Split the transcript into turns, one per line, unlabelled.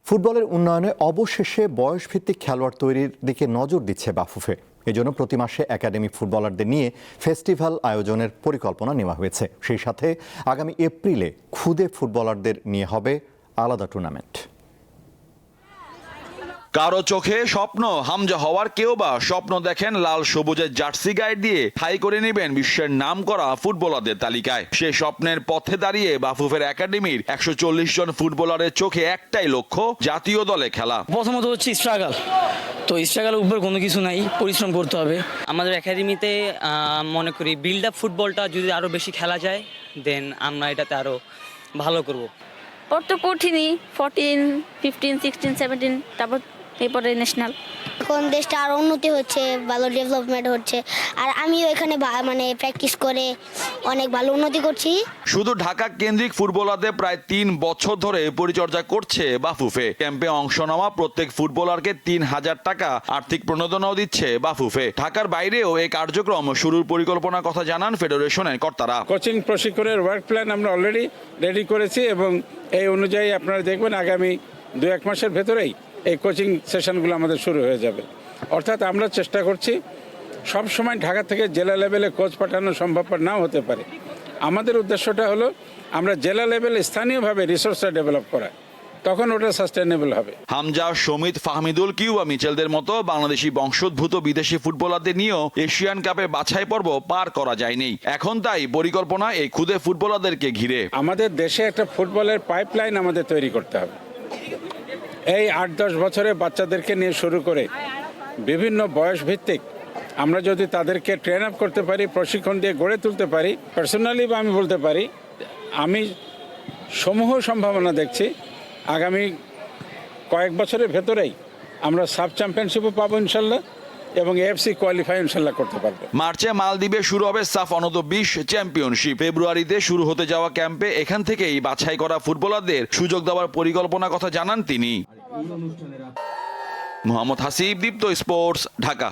ফুটবলের উন্নয়নে অবশেষে বয়সভিত্তিক খেলোয়াড় তৈরির দিকে নজর দিচ্ছে বাফুফে। এজন্য প্রতি মাসে একাডেমি ফুটবলারদের নিয়ে ফেস্টিভ্যাল আয়োজনের পরিকল্পনা নেওয়া হয়েছে। সেই সাথে আগামী এপ্রিলে খুদে ফুটবলারদের নিয়ে হবে আলাদা টুর্নামেন্ট।
কারো চোখে স্বপ্ন হামজা হওয়ার, কেউ বা স্বপ্ন দেখেন লাল সবুজের জার্সি গায়ে দিয়ে ঠাঁই করে নেবেন বিশ্বের নামকরা ফুটবলারদের তালিকায়। সে স্বপ্নের পথে দাঁড়িয়ে বাফুফের একাডেমির 140 জন ফুটবলারের চোখে একটাই লক্ষ্য, জাতীয় দলে খেলা।
প্রথমত হচ্ছে স্ট্রাগল, তো স্ট্রাগলের উপর কোনো কিছু নাই, পরিশ্রম করতে হবে।
আমাদের একাডেমিতে মনে করি বিল্ড আপ ফুটবলটা যদি আরও বেশি খেলা যায়, দেন আমরা এটাতে আরও ভালো করব।
ওর তো কঠিনই, 14, 15, 16, 17, তারপর এরপরে ন্যাশনাল।
এখন দেশটা আরও উন্নতি হচ্ছে, ভালো ডেভেলপমেন্ট হচ্ছে, আর আমিও এখানে মানে প্র্যাকটিস করে অনেক ভালো উন্নতি করছি।
শুধু ঢাকা কেন্দ্রিক ফুটবলারদের প্রায় 3 বছর ধরে পরিচর্যা করছে বাফুফে। ক্যাম্পে অংশ নেওয়া প্রত্যেক ফুটবলারকে 3000 টাকা আর্থিক প্রণোদনাও দিচ্ছে বাফুফে। ঢাকার বাইরেও এই কার্যক্রম শুরুর পরিকল্পনার কথা জানান ফেডারেশনের কর্তারা।
কোচিং প্রশিক্ষণের ওয়ার্ক প্ল্যান আমরা অলরেডি রেডি করেছি এবং এই অনুযায়ী আপনারা দেখবেন আগামী 2-1 মাসের ভেতরেই এই কোচিং সেশনগুলো আমাদের শুরু হয়ে যাবে। অর্থাৎ আমরা চেষ্টা করছি, সব সময় ঢাকা থেকে জেলা লেভেলে কোচ পাঠানো সম্ভবপর নাও হতে পারে। আমাদের উদ্দেশ্যটা হলো আমরা জেলা লেভেলে স্থানীয়ভাবে রিসোর্সটা ডেভেলপ করা, তখন ওটা সাস্টেনেবল হবে।
হামজা, সমিত, ফাহমিদুল, কিউবা মিচেলদের মতো বাংলাদেশি বংশোদ্ভূত বিদেশি ফুটবলারদের নিয়েও এশিয়ান কাপের বাছাই পর্ব পার করা যায়নি। এখন তাই পরিকল্পনা এই খুদে ফুটবলারদেরকে ঘিরে।
আমাদের দেশে একটা ফুটবলের পাইপলাইন আমাদের তৈরি করতে হবে। এই 8-10 বছরের বাচ্চাদেরকে নিয়ে শুরু করে বিভিন্ন বয়স ভিত্তিক আমরা যদি তাদেরকে ট্রেন আপ করতে পারি, প্রশিক্ষণ দিয়ে গড়ে তুলতে পারি, পার্সোনালি বা আমি বলতে পারি, আমি সমূহ সম্ভাবনা দেখছি আগামী কয়েক বছরের ভেতরেই আমরা সাব চ্যাম্পিয়নশিপও পাবো ইনশাল্লাহ, এবং এএফসি কোয়ালিফাই ইনশাল্লাহ করতে পারবো।
মার্চে মালদ্বীপে শুরু হবে সাফ অনূর্ধ্ব 20 চ্যাম্পিয়নশিপ। ফেব্রুয়ারিতে শুরু হতে যাওয়া ক্যাম্পে এখান থেকেই বাছাই করা ফুটবলারদের সুযোগ দেওয়ার পরিকল্পনার কথা জানান তিনি। মোহাম্মদ হাসিব, দীপ্ত স্পোর্টস, ঢাকা।